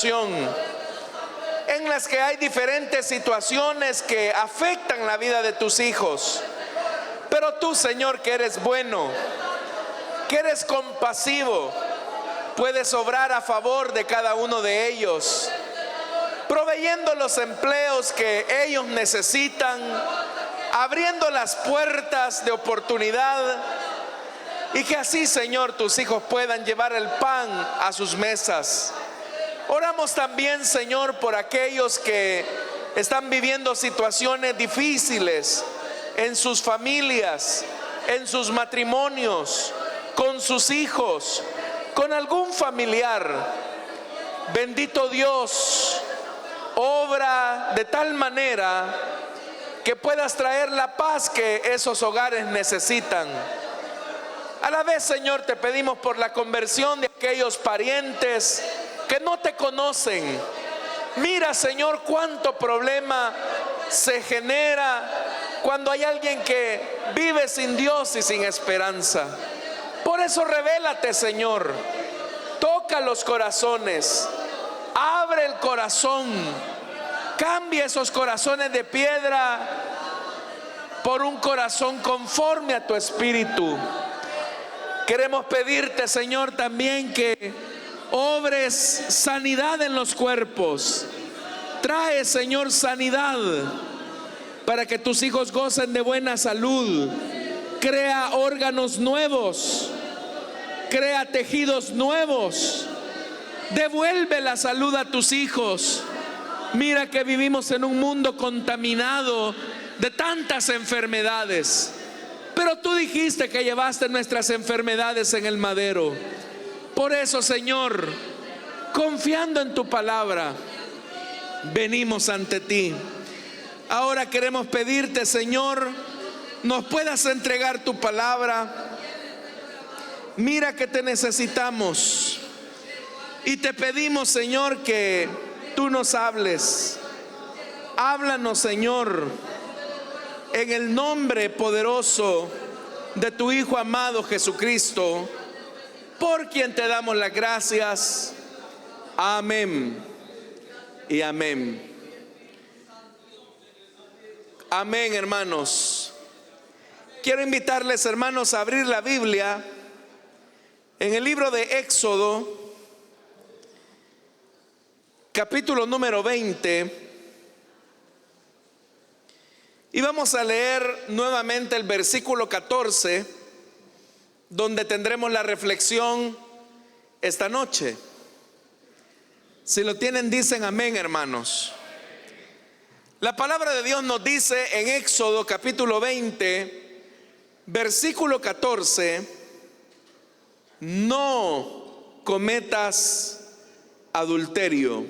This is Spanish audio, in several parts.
en las que hay diferentes situaciones que afectan la vida de tus hijos. Pero tú, Señor, que eres bueno, que eres compasivo, puedes obrar a favor de cada uno de ellos, proveyendo los empleos que ellos necesitan, abriendo las puertas de oportunidad, y que así, Señor, tus hijos puedan llevar el pan a sus mesas. Oramos también, Señor, por aquellos que están viviendo situaciones difíciles en sus familias, en sus matrimonios, con sus hijos, con algún familiar. Bendito Dios, obra de tal manera que puedas traer la paz que esos hogares necesitan. A la vez, Señor, te pedimos por la conversión de aquellos parientes que no te conocen. Mira, Señor, cuánto problema se genera cuando hay alguien que vive sin Dios y sin esperanza. Por eso revélate, Señor. Toca los corazones, abre el corazón, cambia esos corazones de piedra por un corazón conforme a tu espíritu. Queremos pedirte, Señor, también que obres sanidad en los cuerpos. Trae, Señor, sanidad para que tus hijos gocen de buena salud. Crea órganos nuevos, crea tejidos nuevos. Devuelve la salud a tus hijos. Mira que vivimos en un mundo contaminado de tantas enfermedades, pero tú dijiste que llevaste nuestras enfermedades en el madero. Por eso, Señor, confiando en tu palabra, venimos ante ti. Ahora queremos pedirte, Señor, nos puedas entregar tu palabra. Mira que te necesitamos y te pedimos, Señor, que tú nos hables. Háblanos, Señor, en el nombre poderoso de tu Hijo amado Jesucristo, por quien te damos las gracias. Amén y amén. Amén, hermanos. Quiero invitarles, hermanos, a abrir la Biblia en el libro de Éxodo, capítulo número 20. Y vamos a leer nuevamente el versículo 14, donde tendremos la reflexión esta noche. Si lo tienen, dicen amén, hermanos. La palabra de Dios nos dice en Éxodo capítulo 20, versículo 14: no cometas adulterio.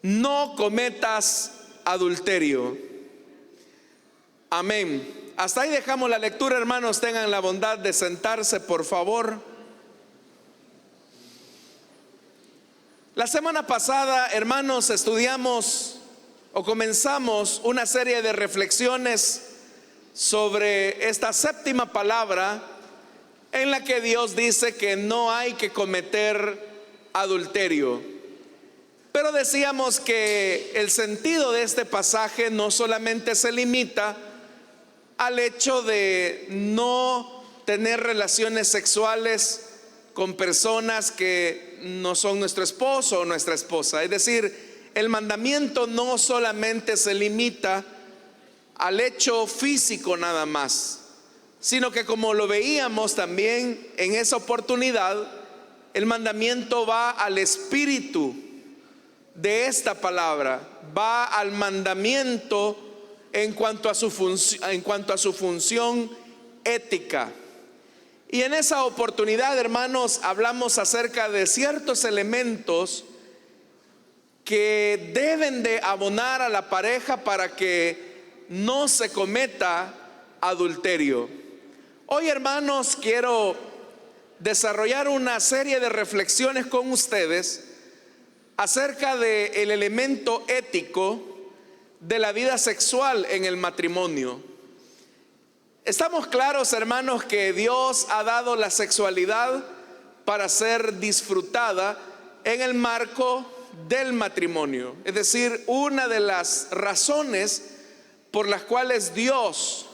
No cometas adulterio. Amén. Hasta ahí dejamos la lectura, hermanos. Tengan la bondad de sentarse, por favor. La semana pasada, hermanos, estudiamos o comenzamos una serie de reflexiones sobre esta séptima palabra en la que Dios dice que no hay que cometer adulterio. Pero decíamos que el sentido de este pasaje no solamente se limita al hecho de no tener relaciones sexuales con personas que no son nuestro esposo o nuestra esposa. Es decir, el mandamiento no solamente se limita al hecho físico nada más, sino que, como lo veíamos también en esa oportunidad, el mandamiento va al espíritu de esta palabra, va al mandamiento en cuanto a su función ética. Y en esa oportunidad, hermanos, hablamos acerca de ciertos elementos que deben de abonar a la pareja para que no se cometa adulterio. Hoy, hermanos, quiero desarrollar una serie de reflexiones con ustedes acerca del elemento ético de la vida sexual en el matrimonio. Estamos claros, hermanos, que Dios ha dado la sexualidad para ser disfrutada en el marco del matrimonio. Es decir, una de las razones por las cuales Dios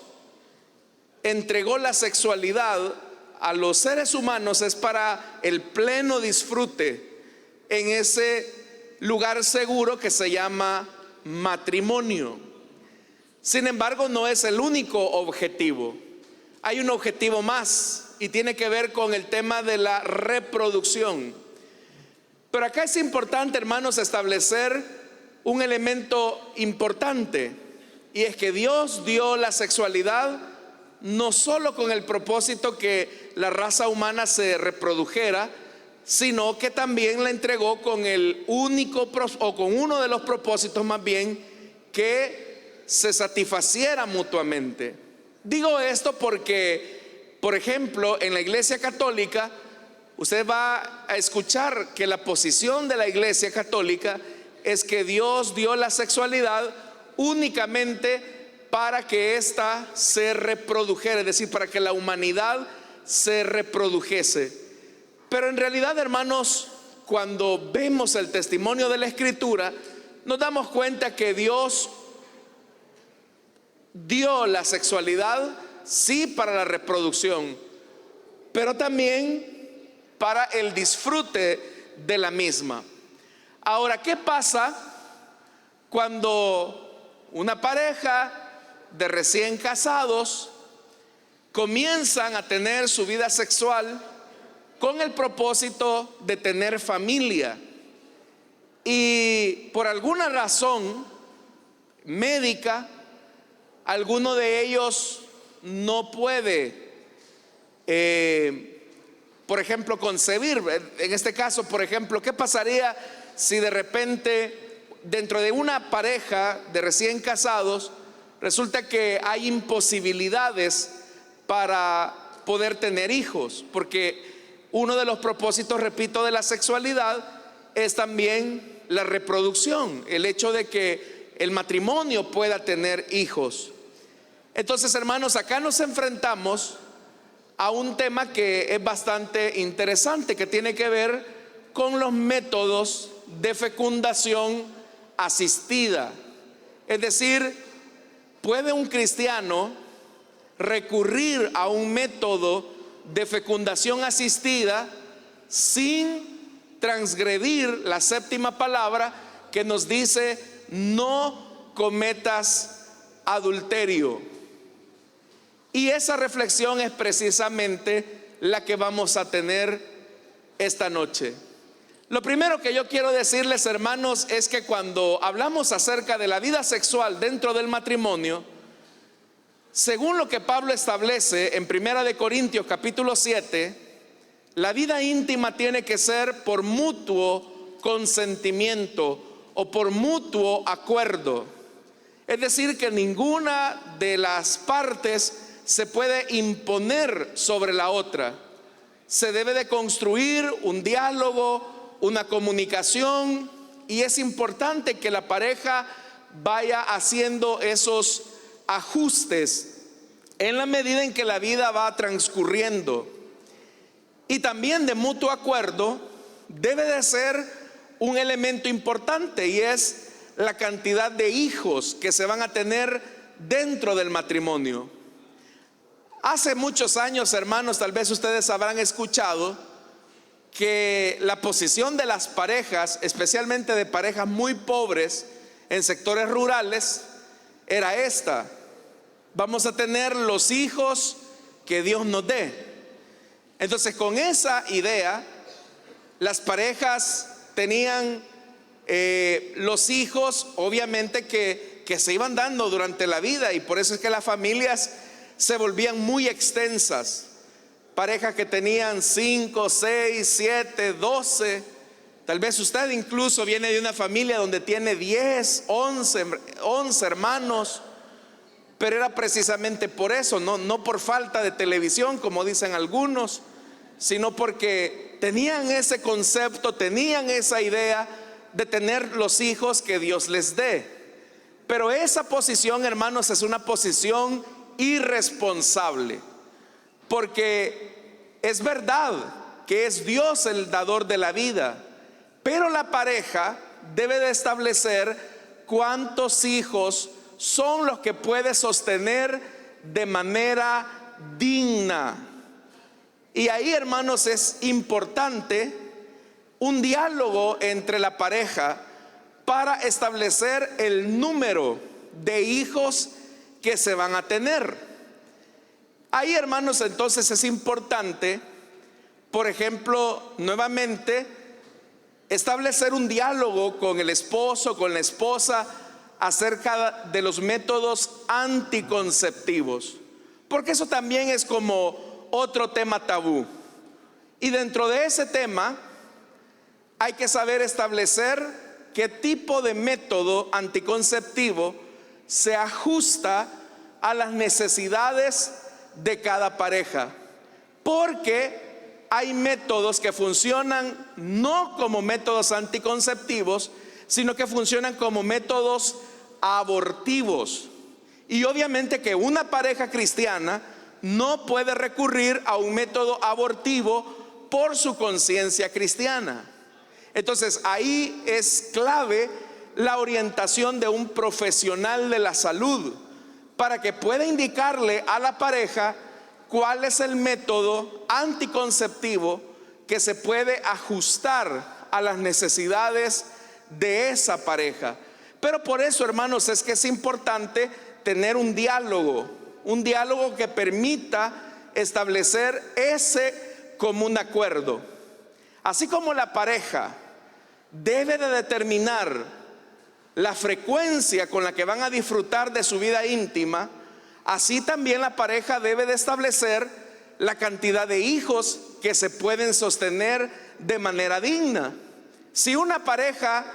entregó la sexualidad a los seres humanos es para el pleno disfrute en ese lugar seguro que se llama matrimonio. Sin embargo, no es el único objetivo. Hay un objetivo más y tiene que ver con el tema de la reproducción. Pero acá es importante, hermanos, establecer un elemento importante, y es que Dios dio la sexualidad no solo con el propósito que la raza humana se reprodujera, sino que también la entregó con el único o con uno de los propósitos más bien, que se satisfaciera mutuamente. Digo esto porque, por ejemplo, en la Iglesia Católica usted va a escuchar que la posición de la Iglesia Católica es que Dios dio la sexualidad únicamente para que ésta se reprodujera, es decir, para que la humanidad se reprodujese. Pero en realidad, hermanos, cuando vemos el testimonio de la Escritura, nos damos cuenta que Dios dio la sexualidad, sí, para la reproducción, pero también para el disfrute de la misma. Ahora, ¿qué pasa cuando una pareja de recién casados comienzan a tener su vida sexual con el propósito de tener familia, y por alguna razón médica alguno de ellos no puede, por ejemplo, concebir? En este caso, por ejemplo, ¿qué pasaría si de repente dentro de una pareja de recién casados resulta que hay imposibilidades para poder tener hijos? Porque uno de los propósitos, repito, de la sexualidad es también la reproducción, el hecho de que el matrimonio pueda tener hijos. Entonces, hermanos, acá nos enfrentamos a un tema que es bastante interesante, que tiene que ver con los métodos de fecundación asistida. Es decir, ¿puede un cristiano recurrir a un método de fecundación asistida sin transgredir la séptima palabra que nos dice: no cometas adulterio? Y esa reflexión es precisamente la que vamos a tener esta noche. Lo primero que yo quiero decirles, hermanos, es que cuando hablamos acerca de la vida sexual dentro del matrimonio, según lo que Pablo establece en 1 Corintios capítulo 7, la vida íntima tiene que ser por mutuo consentimiento o por mutuo acuerdo. Es decir, que ninguna de las partes se puede imponer sobre la otra. Se debe de construir un diálogo, una comunicación, y es importante que la pareja vaya haciendo esos ajustes en la medida en que la vida va transcurriendo. Y también de mutuo acuerdo debe de ser un elemento importante, y es la cantidad de hijos que se van a tener dentro del matrimonio. Hace muchos años, hermanos, tal vez ustedes habrán escuchado que la posición de las parejas, especialmente de parejas muy pobres en sectores rurales, era esta: vamos a tener los hijos que Dios nos dé. Entonces, con esa idea, las parejas tenían los hijos, obviamente, que se iban dando durante la vida, y por eso es que las familias se volvían muy extensas. Parejas que tenían 5, 6, 7, 12. Tal vez usted incluso viene de una familia donde tiene 10, 11 hermanos. Pero era precisamente por eso, no por falta de televisión, como dicen algunos, sino porque tenían ese concepto, tenían esa idea de tener los hijos que Dios les dé. Pero esa posición, hermanos, es una posición irresponsable, porque es verdad que es Dios el dador de la vida, Pero la pareja debe de establecer cuántos hijos son los que puede sostener de manera digna. Y ahí, hermanos, es importante un diálogo entre la pareja para establecer el número de hijos que se van a tener. Ahí, hermanos, entonces es importante, por ejemplo, nuevamente, establecer un diálogo con el esposo, con la esposa, acerca de los métodos anticonceptivos, porque eso también es como otro tema tabú. Y dentro de ese tema hay que saber establecer qué tipo de método anticonceptivo se ajusta a las necesidades de cada pareja, porque hay métodos que funcionan no como métodos anticonceptivos, sino que funcionan como métodos abortivos. Y obviamente que una pareja cristiana no puede recurrir a un método abortivo por su conciencia cristiana. Entonces ahí es clave la orientación de un profesional de la salud para que pueda indicarle a la pareja cuál es el método anticonceptivo que se puede ajustar a las necesidades de esa pareja. Pero por eso, hermanos, es que es importante tener un diálogo que permita establecer ese común acuerdo. Así como la pareja debe de determinar la frecuencia con la que van a disfrutar de su vida íntima, así también la pareja debe de establecer la cantidad de hijos que se pueden sostener de manera digna. Si una pareja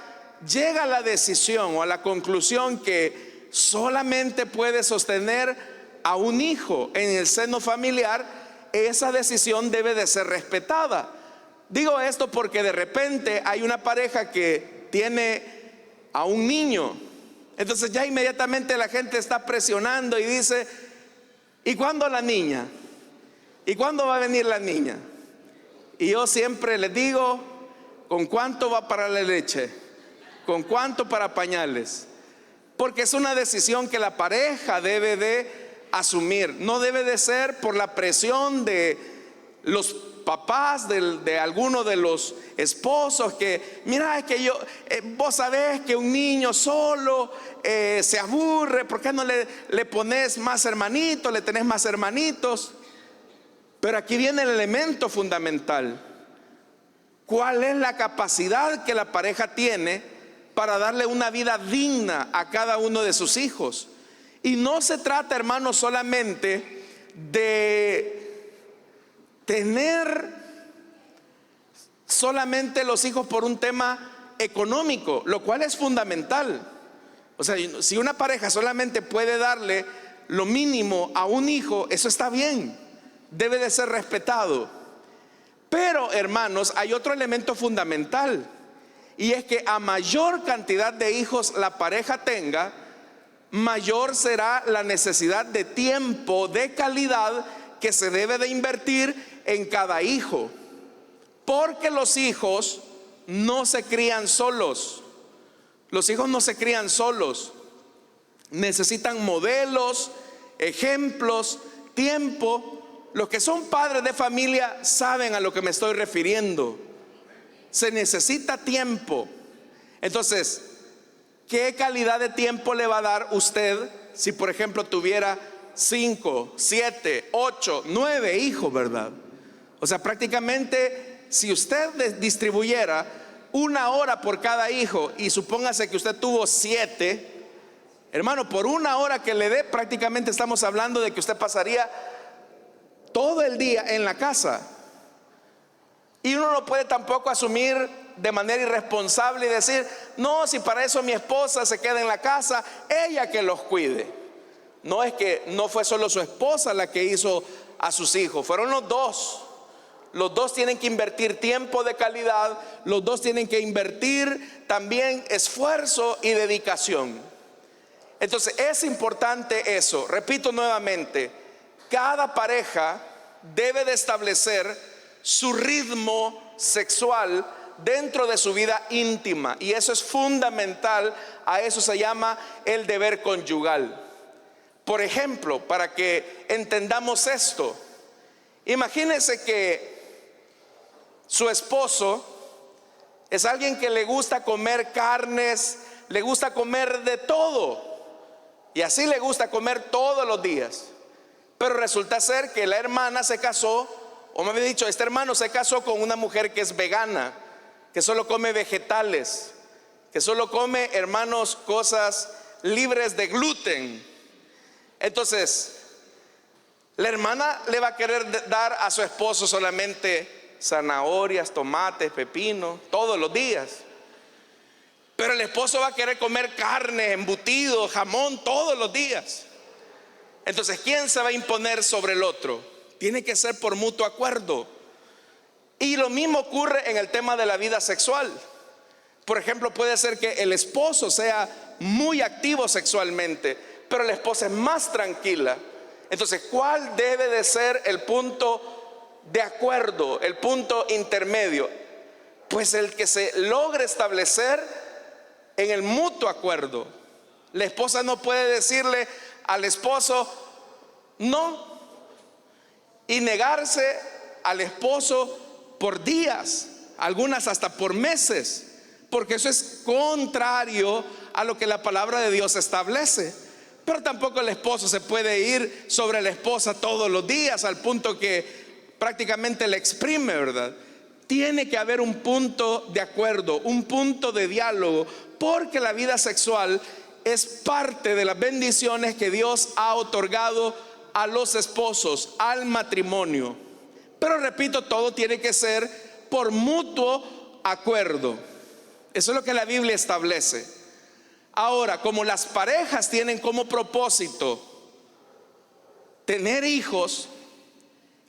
llega a la decisión o a la conclusión que solamente puede sostener a un hijo en el seno familiar, esa decisión debe de ser respetada. Digo esto porque de repente hay una pareja que tiene a un niño, entonces ya inmediatamente la gente está presionando y dice: ¿y cuándo la niña? ¿Y cuándo va a venir la niña? Y yo siempre les digo: ¿con cuánto va para la leche? ¿Con cuánto para pañales? Porque es una decisión que la pareja debe de asumir. No debe de ser por la presión de los papás, de alguno de los esposos, que mira, es que vos sabés que un niño solo se aburre, ¿por qué no le pones más hermanitos, le tenés más hermanitos? Pero aquí viene el elemento fundamental: ¿cuál es la capacidad que la pareja tiene para darle una vida digna a cada uno de sus hijos? Y no se trata, hermanos, solamente de tener solamente los hijos por un tema económico, lo cual es fundamental. O sea, si una pareja solamente puede darle lo mínimo a un hijo, eso está bien, debe de ser respetado. Pero, hermanos, hay otro elemento fundamental, y es que a mayor cantidad de hijos la pareja tenga, mayor será la necesidad de tiempo de calidad que se debe de invertir en cada hijo. Porque los hijos no se crían solos. Los hijos no se crían solos. Necesitan modelos, ejemplos, tiempo. Los que son padres de familia saben a lo que me estoy refiriendo. Se necesita tiempo. Entonces, ¿qué calidad de tiempo le va a dar usted si, por ejemplo, tuviera 5, 7, 8, 9 hijos, verdad? O sea, prácticamente, si usted distribuyera 1 hora por cada hijo, y supóngase que usted tuvo 7, hermano, por 1 hora que le dé, prácticamente estamos hablando de que usted pasaría todo el día en la casa. Y uno no puede tampoco asumir de manera irresponsable y decir: no, si para eso mi esposa se queda en la casa, ella que los cuide. No, es que no fue solo su esposa la que hizo a sus hijos, fueron los dos. Los dos tienen que invertir tiempo de calidad, los dos tienen que invertir también esfuerzo y dedicación. Entonces es importante eso. Repito nuevamente, cada pareja debe de establecer su ritmo sexual dentro de su vida íntima, y eso es fundamental. A eso se llama el deber conyugal. Por ejemplo, para que entendamos esto, imagínense que su esposo es alguien que le gusta comer carnes, le gusta comer de todo, y así le gusta comer todos los días. Pero resulta ser que la hermana se casó, o me había dicho, este hermano se casó con una mujer que es vegana, que solo come vegetales, que solo come, hermanos, cosas libres de gluten. Entonces, la hermana le va a querer dar a su esposo solamente zanahorias, tomates, pepino, todos los días. Pero el esposo va a querer comer carne, embutido, jamón, todos los días. Entonces, ¿quién se va a imponer sobre el otro? Tiene que ser por mutuo acuerdo. Y lo mismo ocurre en el tema de la vida sexual. Por ejemplo, puede ser que el esposo sea muy activo sexualmente, pero la esposa es más tranquila. Entonces, ¿cuál debe de ser el punto de acuerdo, el punto intermedio? Pues el que se logre establecer en el mutuo acuerdo. La esposa no puede decirle al esposo no, y negarse al esposo por días, algunas hasta por meses, porque eso es contrario a lo que la palabra de Dios establece. Pero tampoco el esposo se puede ir sobre la esposa todos los días al punto que prácticamente le exprime, ¿verdad? Tiene que haber un punto de acuerdo, un punto de diálogo, porque la vida sexual es parte de las bendiciones que Dios ha otorgado a los esposos, al matrimonio. Pero repito, todo tiene que ser por mutuo acuerdo. Eso es lo que la Biblia establece. Ahora, como las parejas tienen como propósito tener hijos,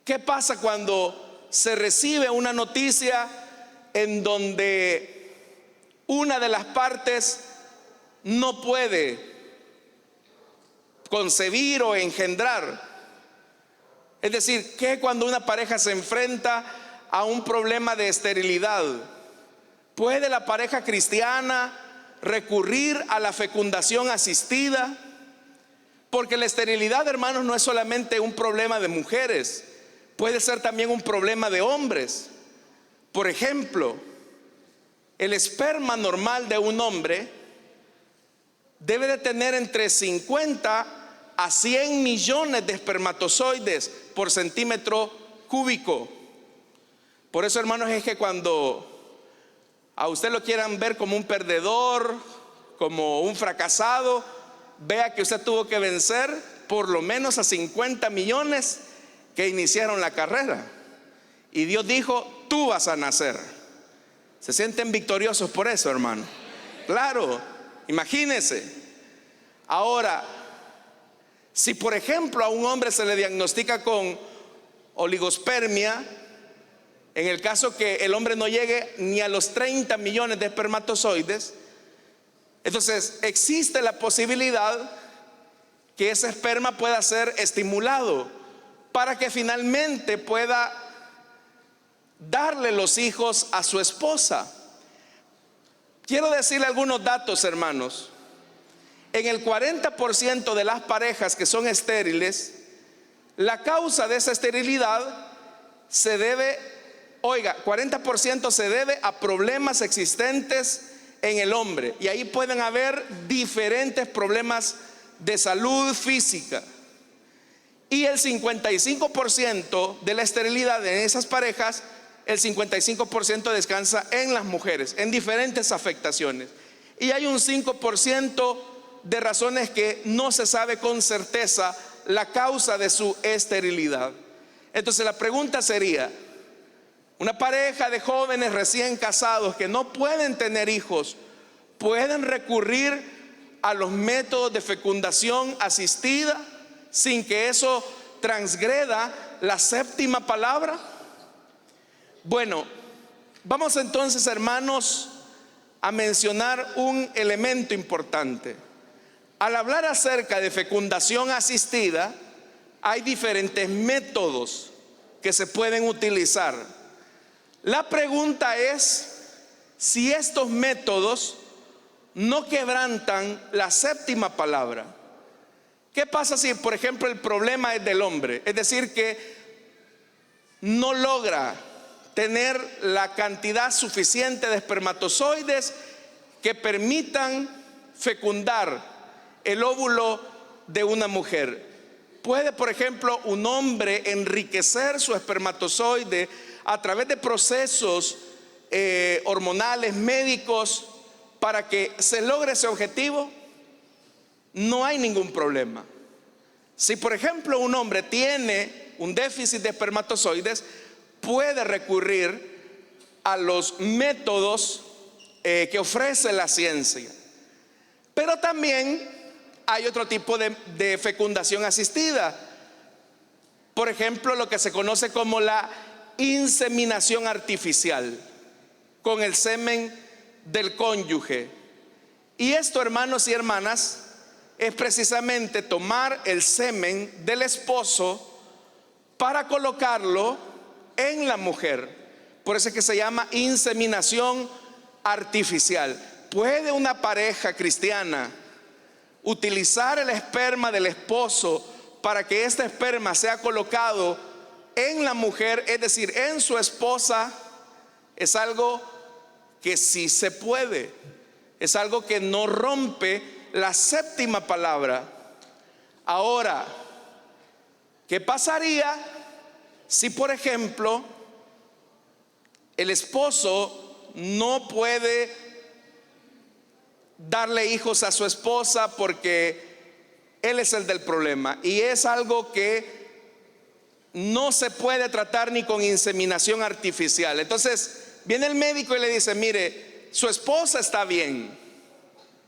¿qué pasa cuando se recibe una noticia en donde una de las partes no puede concebir o engendrar? Es decir, que cuando una pareja se enfrenta a un problema de esterilidad, ¿puede la pareja cristiana recurrir a la fecundación asistida? Porque la esterilidad, hermanos, no es solamente un problema de mujeres, puede ser también un problema de hombres. Por ejemplo, el esperma normal de un hombre debe de tener entre 50 a 100 millones de espermatozoides por centímetro cúbico. Por eso, hermanos, es que cuando a usted lo quieran ver como un perdedor, como un fracasado, vea que usted tuvo que vencer por lo menos a 50 millones que iniciaron la carrera. Y Dios dijo, tú vas a nacer. ¿Se sienten victoriosos por eso, hermano? Claro, imagínense. Ahora, si por ejemplo a un hombre se le diagnostica con oligospermia, en el caso que el hombre no llegue ni a los 30 millones de espermatozoides, entonces existe la posibilidad que ese esperma pueda ser estimulado para que finalmente pueda darle los hijos a su esposa. Quiero decirle algunos datos, hermanos. En el 40% de las parejas que son estériles, la causa de esa esterilidad se debe, 40% se debe a problemas existentes en el hombre. Y ahí pueden haber diferentes problemas de salud física. Y el 55% de la esterilidad en esas parejas, el 55% descansa en las mujeres, en diferentes afectaciones. Y hay un 5% de razones que no se sabe con certeza la causa de su esterilidad. Entonces la pregunta sería, una pareja de jóvenes recién casados que no pueden tener hijos, ¿pueden recurrir a los métodos de fecundación asistida sin que eso transgreda la séptima palabra? Bueno, vamos entonces, hermanos, a mencionar un elemento importante. Al hablar acerca de fecundación asistida, hay diferentes métodos que se pueden utilizar. La pregunta es, si estos métodos no quebrantan la séptima palabra. ¿Qué pasa si, por ejemplo, el problema es del hombre? Es decir, que no logra tener la cantidad suficiente de espermatozoides que permitan fecundar el óvulo de una mujer. ¿Puede, por ejemplo, un hombre enriquecer su espermatozoide a través de procesos hormonales, médicos, para que se logre ese objetivo? No hay ningún problema. Si, por ejemplo, un hombre tiene un déficit de espermatozoides, puede recurrir a los métodos que ofrece la ciencia. Pero también hay otro tipo de fecundación asistida. Por ejemplo, lo que se conoce como la inseminación artificial con el semen del cónyuge. Y esto, hermanos y hermanas, es precisamente tomar el semen del esposo para colocarlo en la mujer. Por eso es que se llama inseminación artificial. ¿Puede una pareja cristiana utilizar el esperma del esposo para que este esperma sea colocado en la mujer, es decir, en su esposa? Es algo que sí se puede. Es algo que no rompe la séptima palabra. Ahora, ¿qué pasaría si, por ejemplo, el esposo no puede darle hijos a su esposa porque él es el del problema, y es algo que no se puede tratar ni con inseminación artificial? Entonces viene el médico y le dice: mire, su esposa está bien,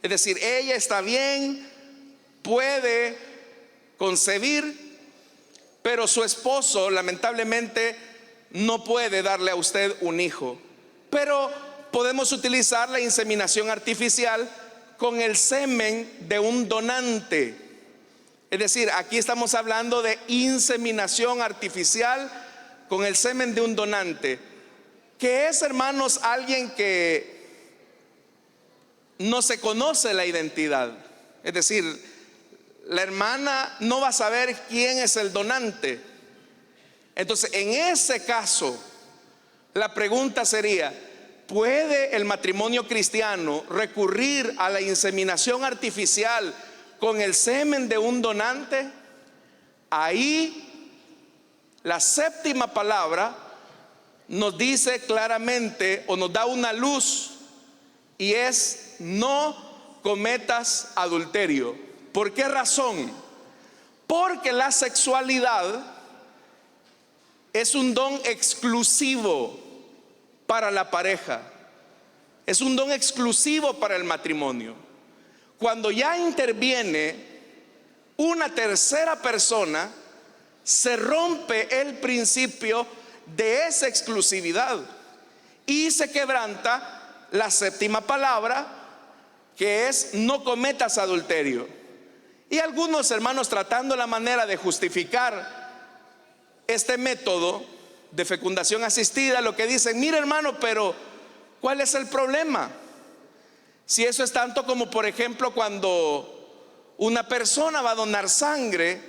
es decir, ella está bien, puede concebir, pero su esposo lamentablemente no puede darle a usted un hijo. Pero podemos utilizar la inseminación artificial con el semen de un donante. Es decir, aquí estamos hablando de inseminación artificial con el semen de un donante, que es, hermanos, alguien que no se conoce la identidad. Es decir, la hermana no va a saber quién es el donante. Entonces, en ese caso, la pregunta sería: ¿puede el matrimonio cristiano recurrir a la inseminación artificial con el semen de un donante? Ahí la séptima palabra nos dice claramente, o nos da una luz, y es: no cometas adulterio. ¿Por qué razón? Porque la sexualidad es un don exclusivo para la pareja, es un don exclusivo para el matrimonio. Cuando ya interviene una tercera persona, se rompe el principio de esa exclusividad y se quebranta la séptima palabra, que es: no cometas adulterio. Y algunos hermanos, tratando la manera de justificar este método de fecundación asistida, lo que dicen: mire, hermano, pero ¿cuál es el problema? Si eso es tanto como, por ejemplo, cuando una persona va a donar sangre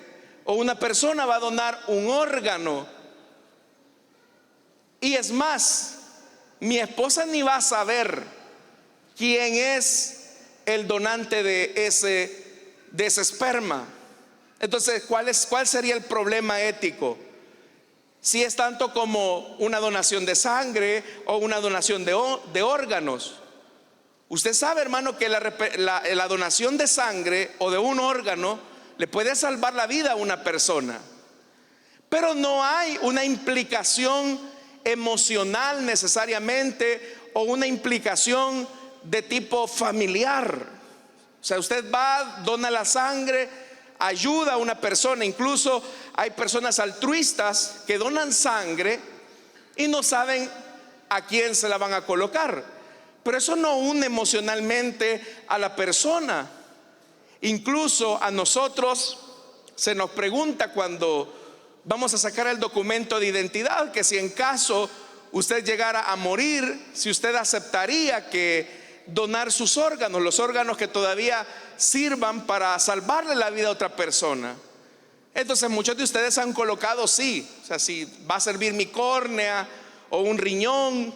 o una persona va a donar un órgano, y es más, mi esposa ni va a saber quién es el donante de ese esperma. Entonces, ¿cuál sería el problema ético? Si es tanto como una donación de sangre o una donación de órganos. Usted sabe, hermano, que la donación de sangre o de un órgano le puede salvar la vida a una persona, pero no hay una implicación emocional necesariamente, o una implicación de tipo familiar. O sea, usted va, dona la sangre, ayuda a una persona. Incluso hay personas altruistas que donan sangre y no saben a quién se la van a colocar, pero eso no une emocionalmente a la persona. Incluso a nosotros se nos pregunta cuando vamos a sacar el documento de identidad, que si en caso usted llegara a morir, si usted aceptaría que donar sus órganos, los órganos que todavía sirvan para salvarle la vida a otra persona. Entonces muchos de ustedes han colocado sí, o sea, si va a servir mi córnea o un riñón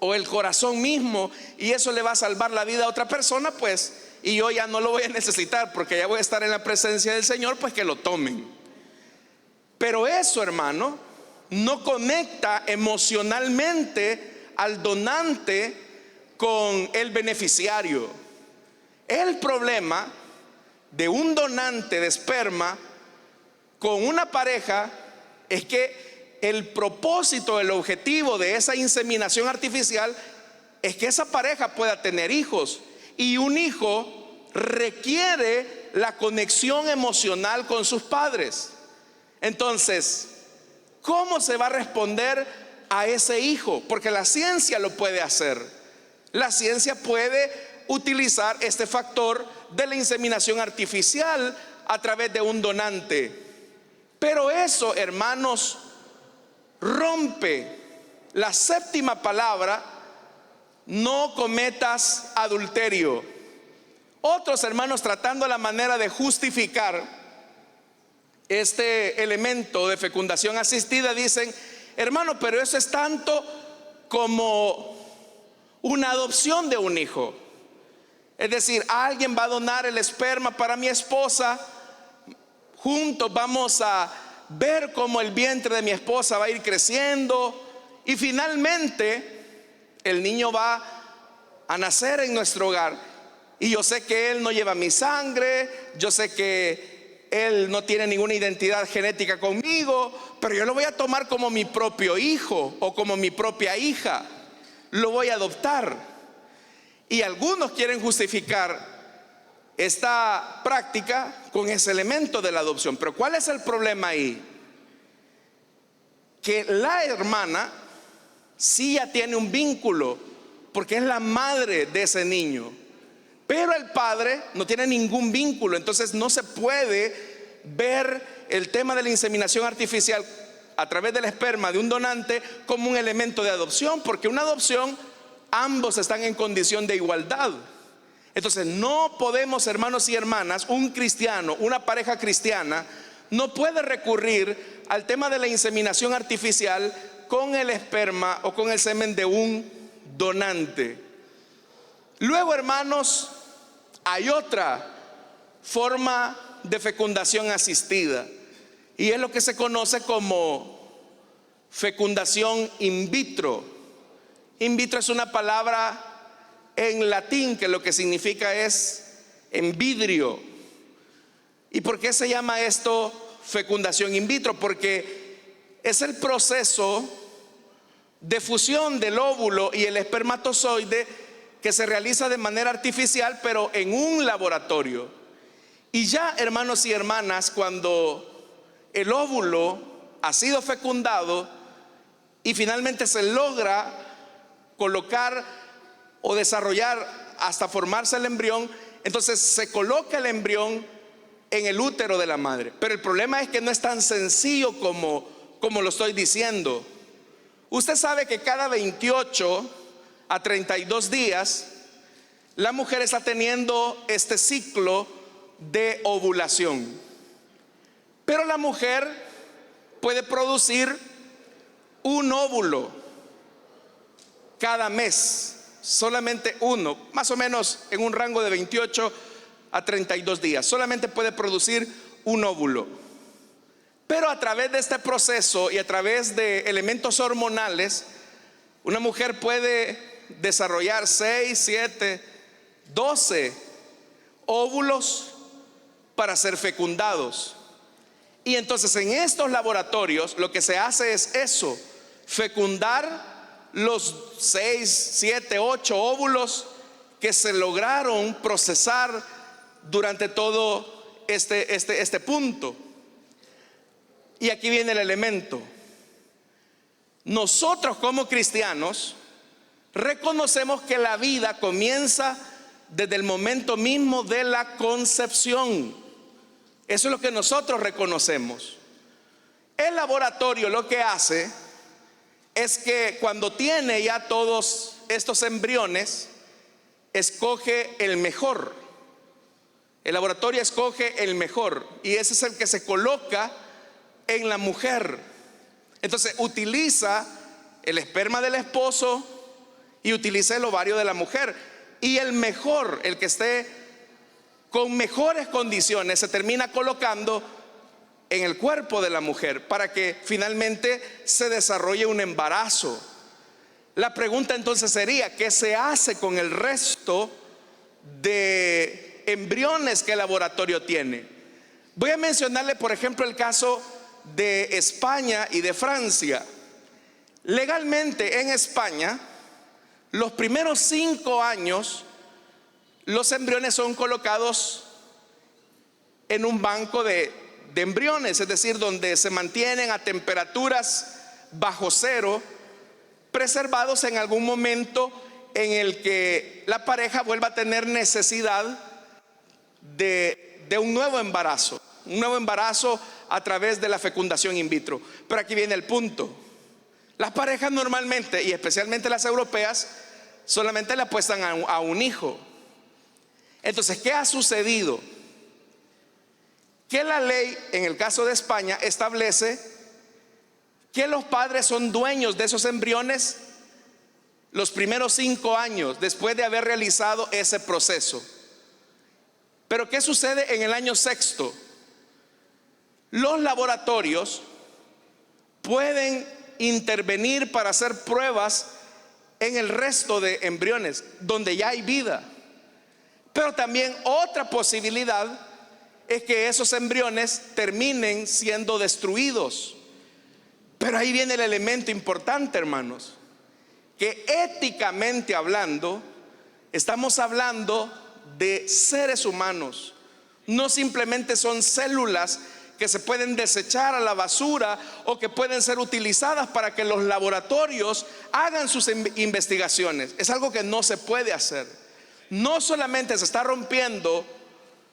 o el corazón mismo, y eso le va a salvar la vida a otra persona, pues, y yo ya no lo voy a necesitar porque ya voy a estar en la presencia del Señor, pues que lo tomen. Pero eso, hermano, no conecta emocionalmente al donante con el beneficiario. El problema de un donante de esperma con una pareja es que el propósito, el objetivo de esa inseminación artificial es que esa pareja pueda tener hijos, y un hijo requiere la conexión emocional con sus padres. Entonces, ¿cómo se va a responder a ese hijo? Porque la ciencia lo puede hacer. La ciencia puede utilizar este factor de la inseminación artificial a través de un donante. Pero eso, hermanos, rompe la séptima palabra: no cometas adulterio. Otros hermanos, tratando la manera de justificar este elemento de fecundación asistida, dicen: hermano, pero eso es tanto como una adopción de un hijo. Es decir, alguien va a donar el esperma para mi esposa, juntos vamos a ver cómo el vientre de mi esposa va a ir creciendo, y finalmente el niño va a nacer en nuestro hogar, y yo sé que él no lleva mi sangre, yo sé que él no tiene ninguna identidad genética conmigo, pero yo lo voy a tomar como mi propio hijo o como mi propia hija, lo voy a adoptar. Y algunos quieren justificar esta práctica con ese elemento de la adopción. Pero ¿cuál es el problema ahí? Que la hermana sí ya tiene un vínculo, porque es la madre de ese niño, pero el padre no tiene ningún vínculo. Entonces no se puede ver el tema de la inseminación artificial a través del esperma de un donante como un elemento de adopción, porque una adopción, ambos están en condición de igualdad. Entonces no podemos, hermanos y hermanas, un cristiano, una pareja cristiana, no puede recurrir al tema de la inseminación artificial con el esperma o con el semen de un donante. Luego, hermanos, hay otra forma de fecundación asistida, y es lo que se conoce como fecundación in vitro. In vitro es una palabra en latín que lo que significa es en vidrio. ¿Y por qué se llama esto fecundación in vitro? Porque es el proceso de fusión del óvulo y el espermatozoide que se realiza de manera artificial, pero en un laboratorio. Y ya, hermanos y hermanas, cuando el óvulo ha sido fecundado y finalmente se logra colocar o desarrollar hasta formarse el embrión, entonces se coloca el embrión en el útero de la madre. Pero el problema es que no es tan sencillo como lo estoy diciendo. Usted sabe que cada 28 a 32 días la mujer está teniendo este ciclo de ovulación, pero la mujer puede producir un óvulo cada mes, solamente uno, más o menos en un rango de 28 a 32 días, solamente puede producir un óvulo. Pero a través de este proceso y a través de elementos hormonales, una mujer puede desarrollar 6, 7, 12 óvulos para ser fecundados. Y entonces en estos laboratorios lo que se hace es eso: fecundar los 6, 7, 8 óvulos que se lograron procesar durante todo este punto. Y aquí viene el elemento. Nosotros como cristianos reconocemos que la vida comienza desde el momento mismo de la concepción. Eso es lo que nosotros reconocemos. El laboratorio lo que hace es que cuando tiene ya todos estos embriones, escoge el mejor. El laboratorio escoge el mejor y ese es el que se coloca en la mujer. Entonces utiliza el esperma del esposo y utiliza el ovario de la mujer. Y el mejor, el que esté con mejores condiciones, se termina colocando en el cuerpo de la mujer para que finalmente se desarrolle un embarazo. La pregunta entonces sería, ¿qué se hace con el resto de embriones que el laboratorio tiene? Voy a mencionarle, por ejemplo, el caso de España y de Francia. Legalmente en España, los primeros 5 años, los embriones son colocados en un banco de embriones, es decir, donde se mantienen a temperaturas bajo cero, preservados en algún momento en el que la pareja vuelva a tener necesidad de un nuevo embarazo a través de la fecundación in vitro. Pero aquí viene el punto. Las parejas normalmente, y especialmente las europeas, solamente le apuestan a un hijo. Entonces, ¿qué ha sucedido? Que la ley, en el caso de España, establece que los padres son dueños de esos embriones los primeros 5 años después de haber realizado ese proceso. Pero ¿qué sucede en el año 6º? Los laboratorios pueden intervenir para hacer pruebas en el resto de embriones donde ya hay vida. Pero también otra posibilidad es que esos embriones terminen siendo destruidos. Pero ahí viene el elemento importante, hermanos, que éticamente hablando, estamos hablando de seres humanos. No simplemente son células que se pueden desechar a la basura o que pueden ser utilizadas para que los laboratorios hagan sus investigaciones. Es algo que no se puede hacer. No solamente se está rompiendo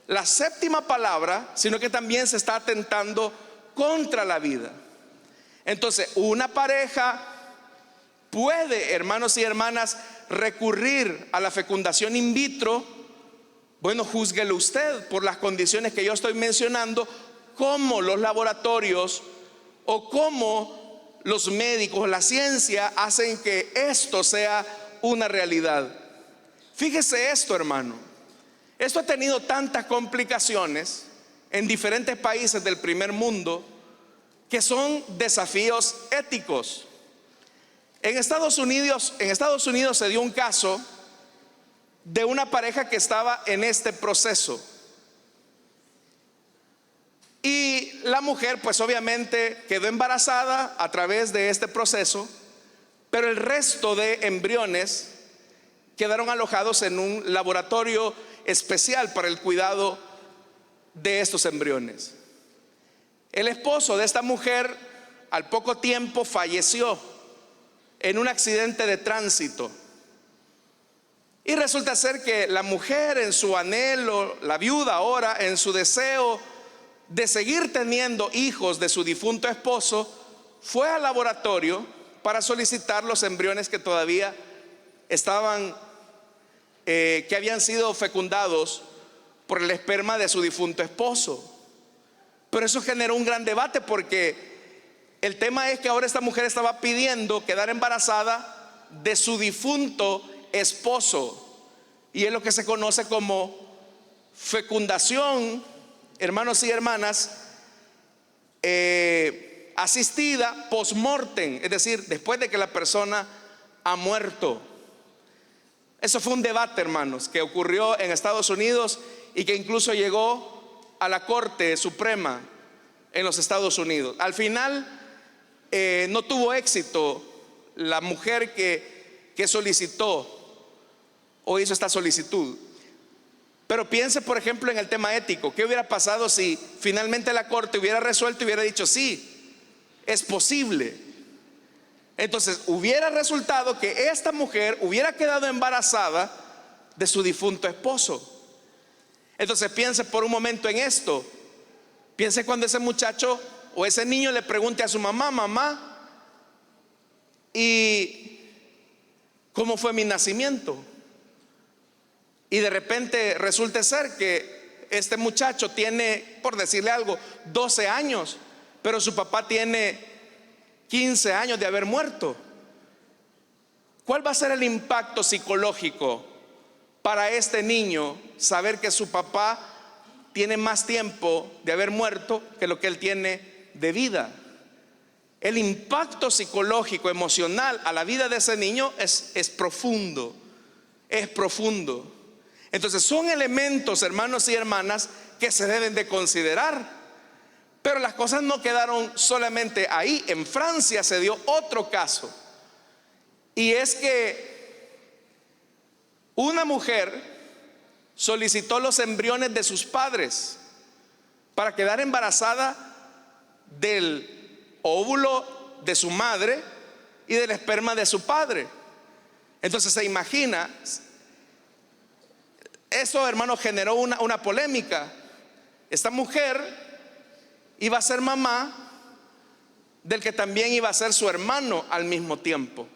la 7ª palabra, sino que también se está atentando contra la vida. Entonces, una pareja puede, hermanos y hermanas, recurrir a la fecundación in vitro. Bueno, júzguelo usted por las condiciones que yo estoy mencionando, cómo los laboratorios o cómo los médicos, la ciencia hacen que esto sea una realidad. Fíjese esto, hermano. Esto ha tenido tantas complicaciones en diferentes países del primer mundo que son desafíos éticos. En Estados Unidos se dio un caso de una pareja que estaba en este proceso. Y la mujer pues obviamente quedó embarazada a través de este proceso, pero el resto de embriones quedaron alojados en un laboratorio especial para el cuidado de estos embriones. El esposo de esta mujer al poco tiempo falleció en un accidente de tránsito. Y resulta ser que la mujer, en su anhelo, la viuda ahora, en su deseo de seguir teniendo hijos de su difunto esposo, fue al laboratorio para solicitar los embriones que todavía estaban, que habían sido fecundados por el esperma de su difunto esposo. Pero eso generó un gran debate, porque el tema es que ahora esta mujer estaba pidiendo quedar embarazada de su difunto esposo, y es lo que se conoce como fecundación, hermanos y hermanas, asistida post-mortem, es decir, después de que la persona ha muerto. Eso fue un debate, hermanos, que ocurrió en Estados Unidos y que incluso llegó a la Corte Suprema en los Estados Unidos. Al final no tuvo éxito la mujer que solicitó o hizo esta solicitud. Pero piense, por ejemplo, en el tema ético. ¿Qué hubiera pasado si finalmente la Corte hubiera resuelto y hubiera dicho sí, es posible? Entonces hubiera resultado que esta mujer hubiera quedado embarazada de su difunto esposo. Entonces piense por un momento en esto. Piense cuando ese muchacho o ese niño le pregunte a su mamá: mamá, ¿Y cómo fue mi nacimiento? Y de repente resulta ser que este muchacho tiene, por decirle algo, 12 años, pero su papá tiene 15 años de haber muerto. ¿Cuál va a ser el impacto psicológico para este niño saber que su papá tiene más tiempo de haber muerto que lo que él tiene de vida? El impacto psicológico, emocional a la vida de ese niño es profundo, es profundo. Entonces son elementos, hermanos y hermanas, que se deben de considerar. Pero las cosas no quedaron solamente ahí. En Francia se dio otro caso, y es que una mujer solicitó los embriones de sus padres para quedar embarazada del óvulo de su madre y del esperma de su padre. Entonces se imagina, eso, hermano, generó una polémica. Esta mujer iba a ser mamá del que también iba a ser su hermano al mismo tiempo,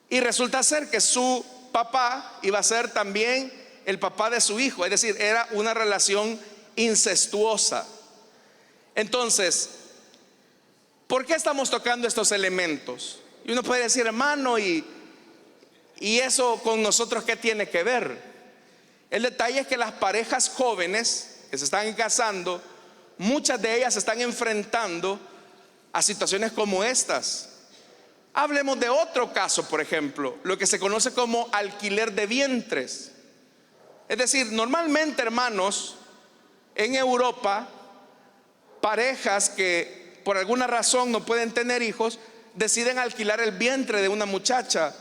y resulta ser que su papá iba a ser también el papá de su hijo, es decir, era una relación incestuosa. Entonces, ¿por qué estamos tocando estos elementos? Y uno puede decir, hermano, ¿y eso con nosotros qué tiene que ver? El detalle es que las parejas jóvenes que se están casando, muchas de ellas se están enfrentando a situaciones como estas. Hablemos de otro caso, por ejemplo, lo que se conoce como alquiler de vientres. Es decir, normalmente, hermanos, en Europa, parejas que por alguna razón no pueden tener hijos, deciden alquilar el vientre de una muchacha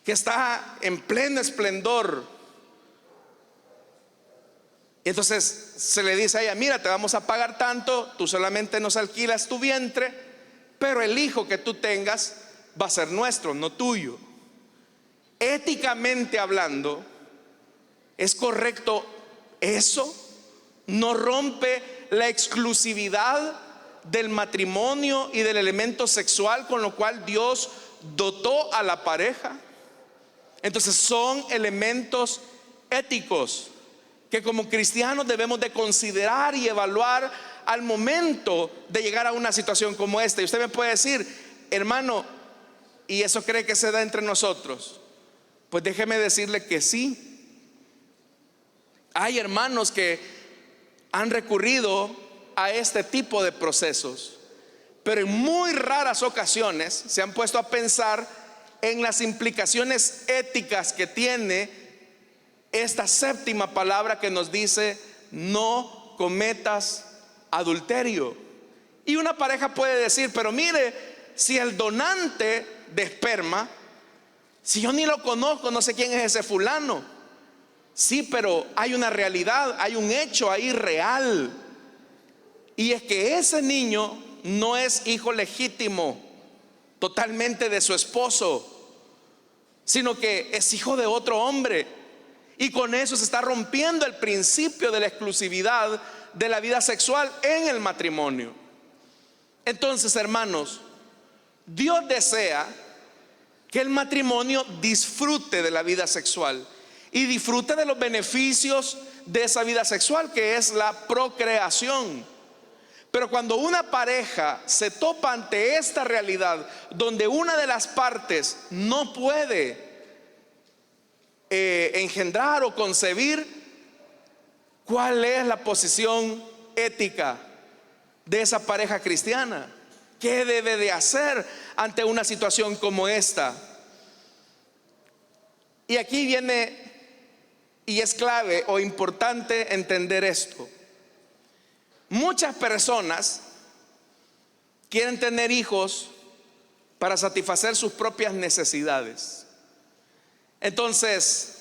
que está en pleno esplendor. Y entonces se le dice a ella, mira, te vamos a pagar tanto, tú solamente nos alquilas tu vientre, pero el hijo que tú tengas va a ser nuestro, no tuyo. Éticamente hablando, ¿es correcto eso? ¿No rompe la exclusividad del matrimonio y del elemento sexual con lo cual Dios dotó a la pareja? Entonces son elementos éticos que como cristianos debemos de considerar y evaluar al momento de llegar a una situación como esta. Y usted me puede decir, hermano, ¿y eso cree que se da entre nosotros? Pues déjeme decirle que sí. Hay hermanos que han recurrido a este tipo de procesos, pero en muy raras ocasiones se han puesto a pensar en las implicaciones éticas que tiene esta séptima palabra que nos dice: no cometas adulterio. Y una pareja puede decir, pero mire, si el donante de esperma, si yo ni lo conozco, no sé quién es ese fulano. Sí, pero hay una realidad, hay un hecho ahí real, y es que ese niño no es hijo legítimo totalmente de su esposo, sino que es hijo de otro hombre. Y con eso se está rompiendo el principio de la exclusividad de la vida sexual en el matrimonio. Entonces, hermanos, Dios desea que el matrimonio disfrute de la vida sexual y disfrute de los beneficios de esa vida sexual, que es la procreación. Pero cuando una pareja se topa ante esta realidad, donde una de las partes no puede engendrar o concebir, ¿cuál es la posición ética de esa pareja cristiana? ¿Qué debe de hacer ante una situación como esta? Y aquí viene, y es clave o importante entender esto. Muchas personas quieren tener hijos para satisfacer sus propias necesidades. Entonces,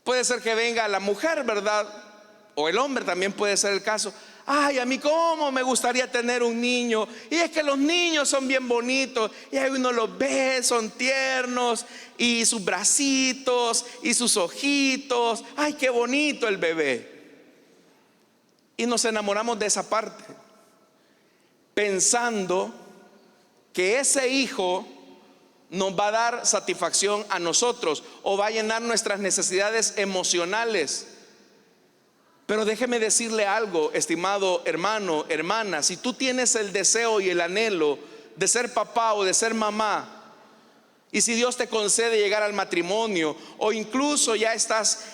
puede ser que venga la mujer, ¿verdad? O el hombre también puede ser el caso. Ay, a mí cómo me gustaría tener un niño. Y es que los niños son bien bonitos, y ahí uno los ve, son tiernos, y sus bracitos y sus ojitos. Ay, qué bonito el bebé. Y nos enamoramos de esa parte, pensando que ese hijo nos va a dar satisfacción a nosotros o va a llenar nuestras necesidades emocionales. Pero déjeme decirle algo, estimado hermano, hermana, si tú tienes el deseo y el anhelo de ser papá o de ser mamá, y si Dios te concede llegar al matrimonio, o incluso ya estás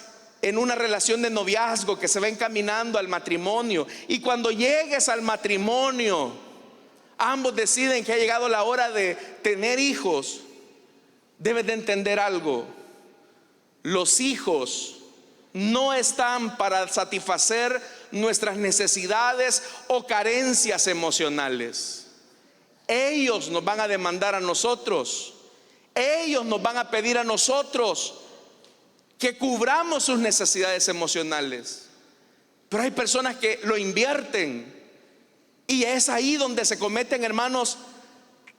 en una relación de noviazgo que se va encaminando al matrimonio, y cuando llegues al matrimonio ambos deciden que ha llegado la hora de tener hijos, debes de entender algo: los hijos no están para satisfacer nuestras necesidades o carencias emocionales. Ellos nos van a demandar a nosotros, ellos nos van a pedir a nosotros que cubramos sus necesidades emocionales. Pero hay personas que lo invierten, y es ahí donde se cometen, hermanos,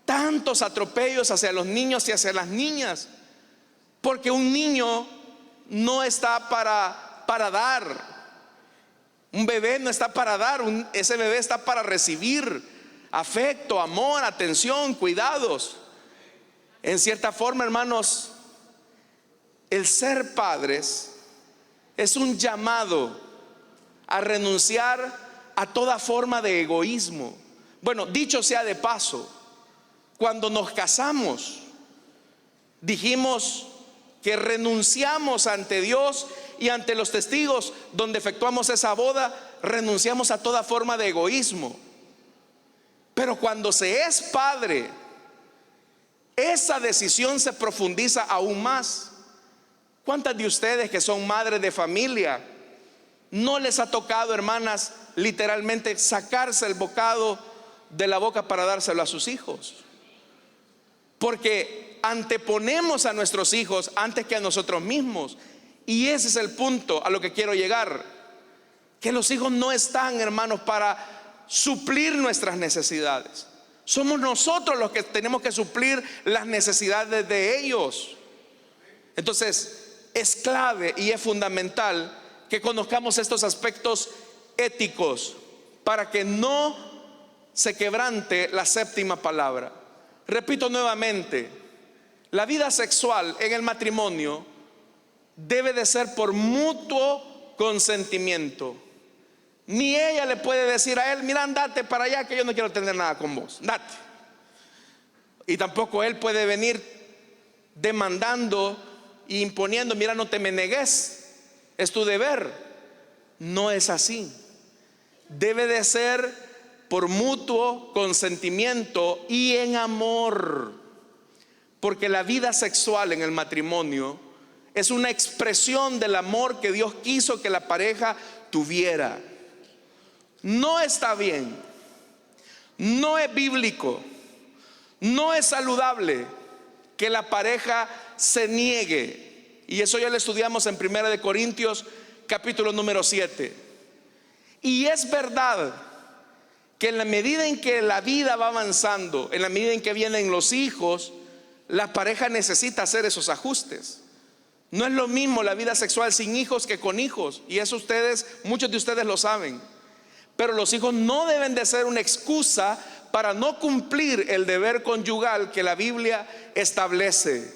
tantos atropellos hacia los niños y hacia las niñas. Porque un niño no está para dar. Un bebé no está para dar, ese bebé está para recibir afecto, amor, atención, cuidados. En cierta forma, hermanos, el ser padres es un llamado a renunciar a toda forma de egoísmo. Bueno, dicho sea de paso, cuando nos casamos, dijimos que renunciamos ante Dios y ante los testigos donde efectuamos esa boda, renunciamos a toda forma de egoísmo. Pero cuando se es padre, esa decisión se profundiza aún más. ¿Cuántas de ustedes que son madres de familia no les ha tocado, hermanas, literalmente sacarse el bocado de la boca para dárselo a sus hijos? Porque anteponemos a nuestros hijos antes que a nosotros mismos. Y ese es el punto a lo que quiero llegar: que los hijos no están, hermanos, para suplir nuestras necesidades. Somos nosotros los que tenemos que suplir las necesidades de ellos. Entonces es clave y es fundamental que conozcamos estos aspectos éticos para que no se quebrante la séptima palabra. Repito nuevamente, la vida sexual en el matrimonio debe de ser por mutuo consentimiento. Ni ella le puede decir a él: mira, andate para allá que yo no quiero tener nada con vos, date. Y tampoco él puede venir demandando e imponiendo: mira, no te me negues, es tu deber. No es así. Debe de ser por mutuo consentimiento y en amor, porque la vida sexual en el matrimonio es una expresión del amor que Dios quiso que la pareja tuviera. No está bien, no es bíblico, no es saludable que la pareja se niegue. Y eso ya lo estudiamos en 1 Corintios capítulo número 7. Y es verdad que en la medida en que la vida va avanzando, en la medida en que vienen los hijos, la pareja necesita hacer esos ajustes. No es lo mismo la vida sexual sin hijos que con hijos, y eso muchos de ustedes lo saben. Pero los hijos no deben de ser una excusa para no cumplir el deber conyugal que la Biblia establece.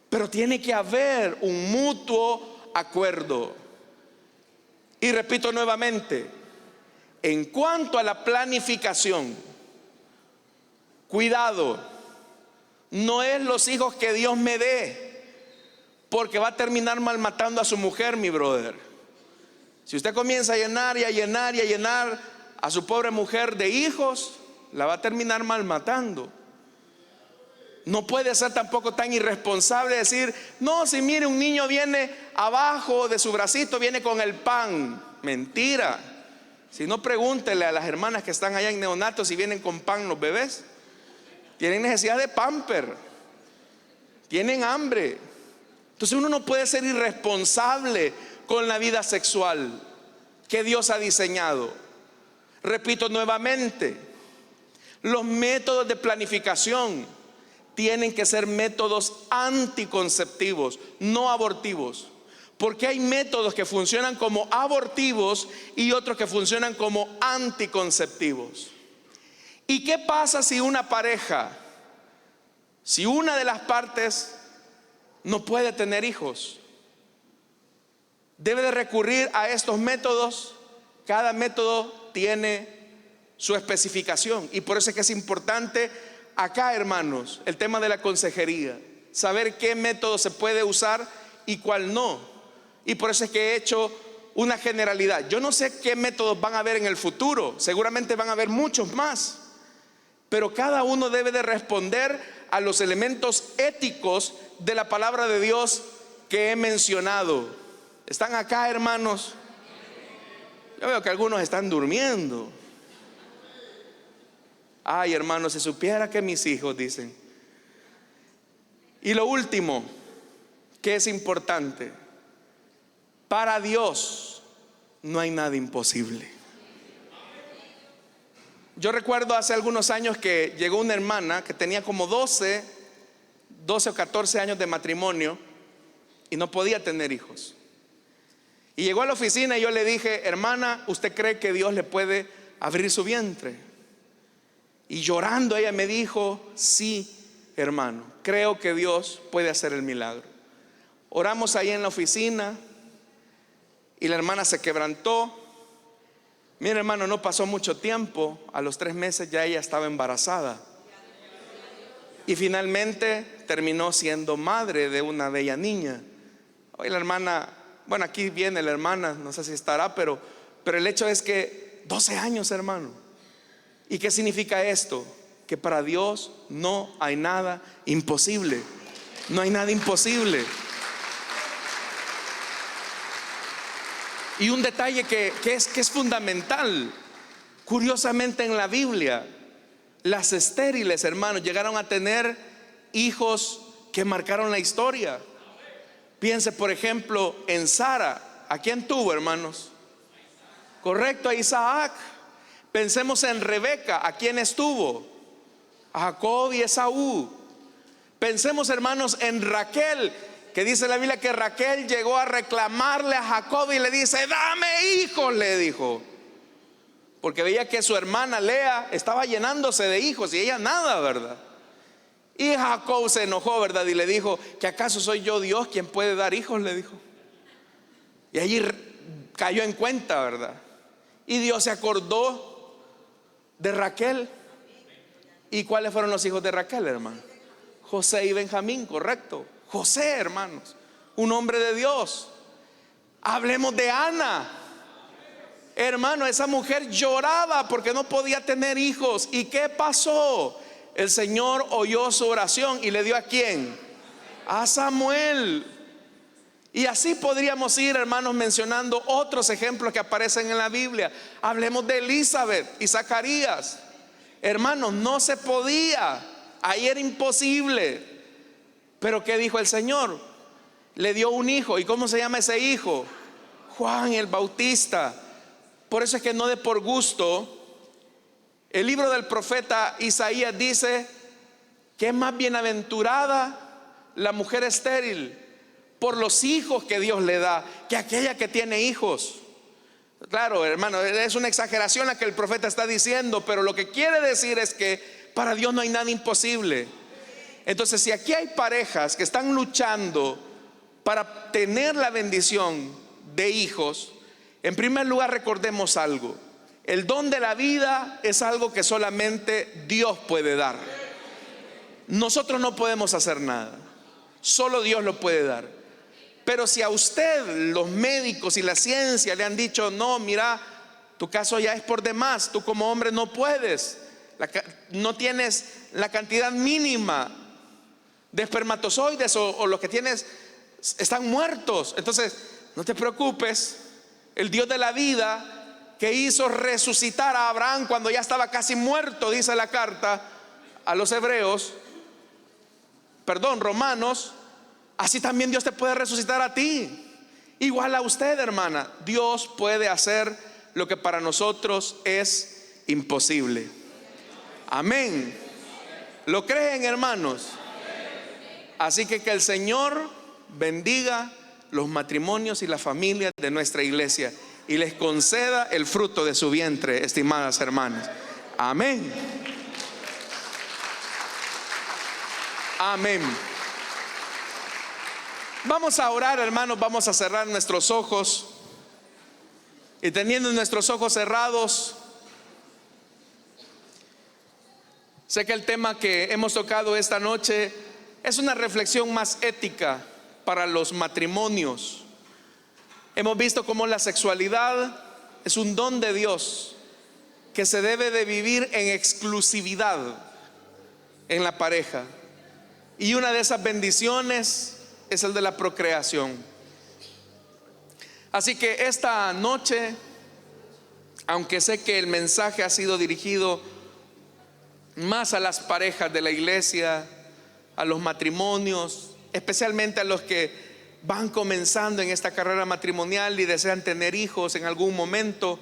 Pero tiene que haber un mutuo acuerdo. Y repito nuevamente, en cuanto a la planificación, cuidado, no es los hijos que Dios me dé, porque va a terminar malmatando a su mujer, mi brother. Si usted comienza a llenar y a llenar y a llenar a su pobre mujer de hijos, la va a terminar malmatando. No puede ser tampoco tan irresponsable decir: no, si mire, un niño viene abajo de su bracito, viene con el pan. Mentira. Si no, pregúntele a las hermanas que están allá en neonatos si vienen con pan los bebés. Tienen necesidad de pamper, tienen hambre. Entonces uno no puede ser irresponsable con la vida sexual que Dios ha diseñado. Repito nuevamente, los métodos de planificación tienen que ser métodos anticonceptivos, no abortivos. Porque hay métodos que funcionan como abortivos y otros que funcionan como anticonceptivos. ¿Y qué pasa si una pareja Si una de las partes no puede tener hijos, debe de recurrir a estos métodos. Cada método tiene su especificación, y por eso es que es importante acá, hermanos, el tema de la consejería, saber qué método se puede usar y cuál no. Y por eso es que he hecho una generalidad. Yo no sé qué métodos van a haber en el futuro, seguramente van a haber muchos más, pero cada uno debe de responder a los elementos éticos de la palabra de Dios que he mencionado. ¿Están acá, hermanos? Yo veo que algunos están durmiendo. Ay, hermanos, si supiera que mis hijos dicen. Y lo último que es importante: para Dios no hay nada imposible. Yo recuerdo hace algunos años que llegó una hermana que tenía como 12 o 14 años de matrimonio y no podía tener hijos. Y llegó a la oficina y yo le dije: hermana, ¿usted cree que Dios le puede abrir su vientre? Y llorando ella me dijo: sí, hermano, creo que Dios puede hacer el milagro. Oramos ahí en la oficina y la hermana se quebrantó. Mira, hermano, no pasó mucho tiempo, a los 3 meses ya ella estaba embarazada y finalmente terminó siendo madre de una bella niña. Hoy la hermana, bueno, aquí viene la hermana, no sé si estará, pero el hecho es que 12 años, hermano. ¿Y qué significa esto? Que para Dios no hay nada imposible. No hay nada imposible. Y un detalle que es fundamental, curiosamente en la Biblia, las estériles, hermanos, llegaron a tener hijos que marcaron la historia. Piense, por ejemplo, en Sara. ¿A quién tuvo, hermanos? Correcto, a Isaac. Pensemos en Rebeca. ¿A quién estuvo? A Jacob y Esaú. Pensemos, hermanos, en Raquel, que dice la Biblia que Raquel llegó a reclamarle a Jacob y le dice: dame hijos, le dijo, porque veía que su hermana Lea estaba llenándose de hijos y ella nada, ¿verdad? Y Jacob se enojó, ¿verdad? Y le dijo: ¿que acaso soy yo Dios quien puede dar hijos?, le dijo. Y allí cayó en cuenta, ¿verdad? Y Dios se acordó de Raquel. ¿Y cuáles fueron los hijos de Raquel, hermano? José y Benjamín, correcto. José, hermanos, un hombre de Dios. Hablemos de Ana. Hermano, esa mujer lloraba porque no podía tener hijos. ¿Y qué pasó? El Señor oyó su oración y le dio ¿a quién? A Samuel. Y así podríamos ir, hermanos, mencionando otros ejemplos que aparecen en la Biblia. Hablemos de Elizabeth y Zacarías. Hermanos, no se podía. Ahí era imposible. Pero ¿qué dijo el Señor? Le dio un hijo. ¿Y cómo se llama ese hijo? Juan el Bautista. Por eso es que no de por gusto, el libro del profeta Isaías dice que es más bienaventurada la mujer estéril por los hijos que Dios le da que aquella que tiene hijos. Claro, hermano, es una exageración la que el profeta está diciendo, pero lo que quiere decir es que para Dios no hay nada imposible. Entonces, si aquí hay parejas que están luchando para tener la bendición de hijos, en primer lugar recordemos algo: el don de la vida es algo que solamente Dios puede dar. Nosotros no podemos hacer nada, solo Dios lo puede dar. Pero si a usted los médicos y la ciencia le han dicho: no, mira, tu caso ya es por demás, tú como hombre no puedes, no tienes la cantidad mínima de espermatozoides, o los que tienes están muertos, entonces no te preocupes. El Dios de la vida, que hizo resucitar a Abraham cuando ya estaba casi muerto, dice la carta a los Romanos, así también Dios te puede resucitar a ti. Igual a usted, hermana, Dios puede hacer lo que para nosotros es imposible. Amén. ¿Lo creen, hermanos? Así que el Señor bendiga los matrimonios y las familias de nuestra iglesia y les conceda el fruto de su vientre, estimadas hermanas. Amén. Amén. Vamos a orar, hermanos, vamos a cerrar nuestros ojos. Y teniendo nuestros ojos cerrados, sé que el tema que hemos tocado esta noche es una reflexión más ética para los matrimonios. Hemos visto cómo la sexualidad es un don de Dios que se debe de vivir en exclusividad en la pareja. Y una de esas bendiciones es el de la procreación. Así que esta noche, aunque sé que el mensaje ha sido dirigido más a las parejas de la iglesia, a los matrimonios, especialmente a los que van comenzando en esta carrera matrimonial y desean tener hijos en algún momento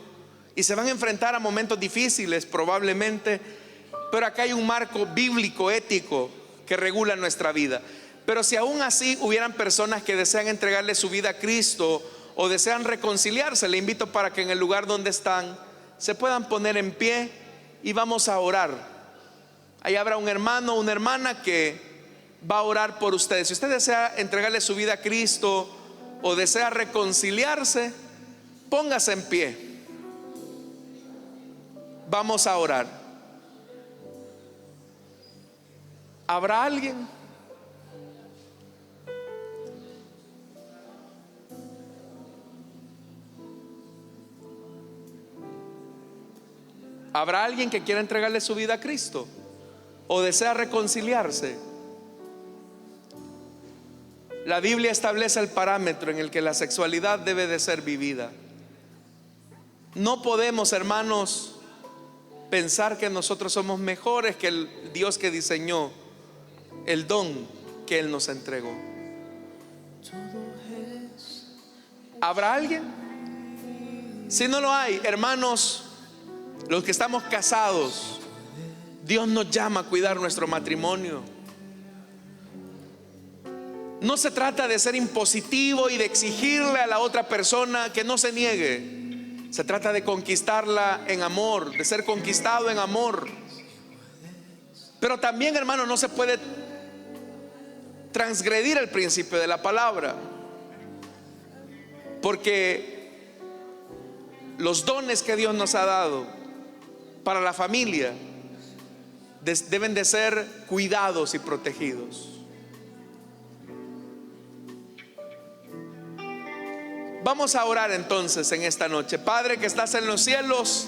y se van a enfrentar a momentos difíciles probablemente, pero acá hay un marco bíblico, ético, que regula nuestra vida. Pero si aún así hubieran personas que desean entregarle su vida a Cristo o desean reconciliarse, le invito para que en el lugar donde están se puedan poner en pie y vamos a orar. Ahí habrá un hermano o una hermana que va a orar por ustedes. Si usted desea entregarle su vida a Cristo o desea reconciliarse, póngase en pie. Vamos a orar. ¿Habrá alguien? ¿Habrá alguien que quiera entregarle su vida a Cristo o desea reconciliarse? La Biblia establece el parámetro en el que la sexualidad debe de ser vivida. No podemos, hermanos, pensar que nosotros somos mejores que el Dios que diseñó el don que Él nos entregó. ¿Habrá alguien? Si no lo hay, hermanos, los que estamos casados, Dios nos llama a cuidar nuestro matrimonio. No se trata de ser impositivo y de exigirle a la otra persona que no se niegue. Se trata de conquistarla en amor, de ser conquistado en amor. Pero también, hermano, no se puede transgredir el principio de la palabra, porque los dones que Dios nos ha dado para la familia deben de ser cuidados y protegidos. Vamos a orar entonces en esta noche. Padre que estás en los cielos,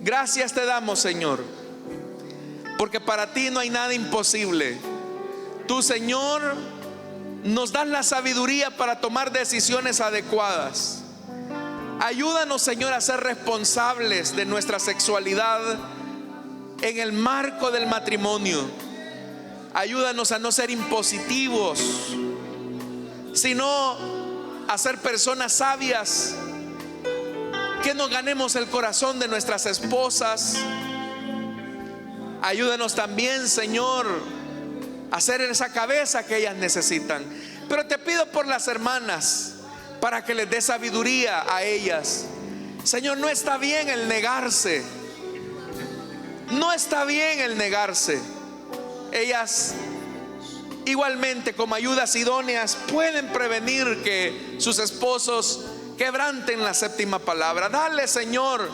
gracias te damos, Señor, porque para ti no hay nada imposible. Tú, Señor, nos das la sabiduría para tomar decisiones adecuadas. Ayúdanos, Señor, a ser responsables de nuestra sexualidad en el marco del matrimonio. Ayúdanos a no ser impositivos, sino a ser personas sabias, que nos ganemos el corazón de nuestras esposas. Ayúdanos también, Señor, a ser esa cabeza que ellas necesitan. Pero te pido por las hermanas, para que les dé sabiduría a ellas. Señor, no está bien el negarse. No está bien el negarse. Ellas igualmente, como ayudas idóneas, pueden prevenir que sus esposos quebranten la séptima palabra. Dale, Señor,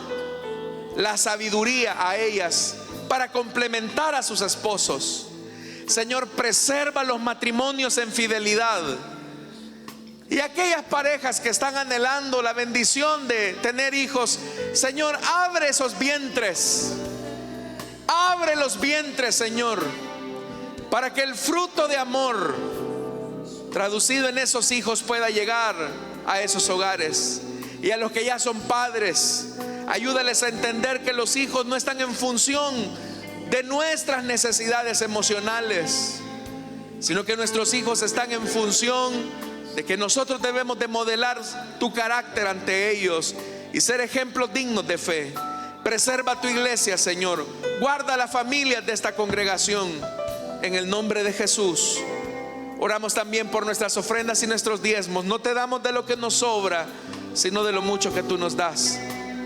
la sabiduría a ellas para complementar a sus esposos. Señor, preserva los matrimonios en fidelidad. Y aquellas parejas que están anhelando la bendición de tener hijos, Señor, abre esos vientres. Abre los vientres, Señor, para que el fruto de amor traducido en esos hijos pueda llegar a esos hogares. Y a los que ya son padres, ayúdales a entender que los hijos no están en función de nuestras necesidades emocionales, sino que nuestros hijos están en función de que nosotros debemos de modelar tu carácter ante ellos y ser ejemplos dignos de fe. Preserva tu iglesia, Señor. Guarda las familias de esta congregación. En el nombre de Jesús. Oramos también por nuestras ofrendas y nuestros diezmos. No te damos de lo que nos sobra, sino de lo mucho que tú nos das.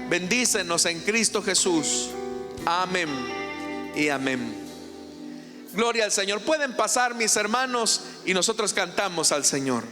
Bendícenos en Cristo Jesús. Amén y amén. Gloria al Señor. Pueden pasar, mis hermanos, y nosotros cantamos al Señor.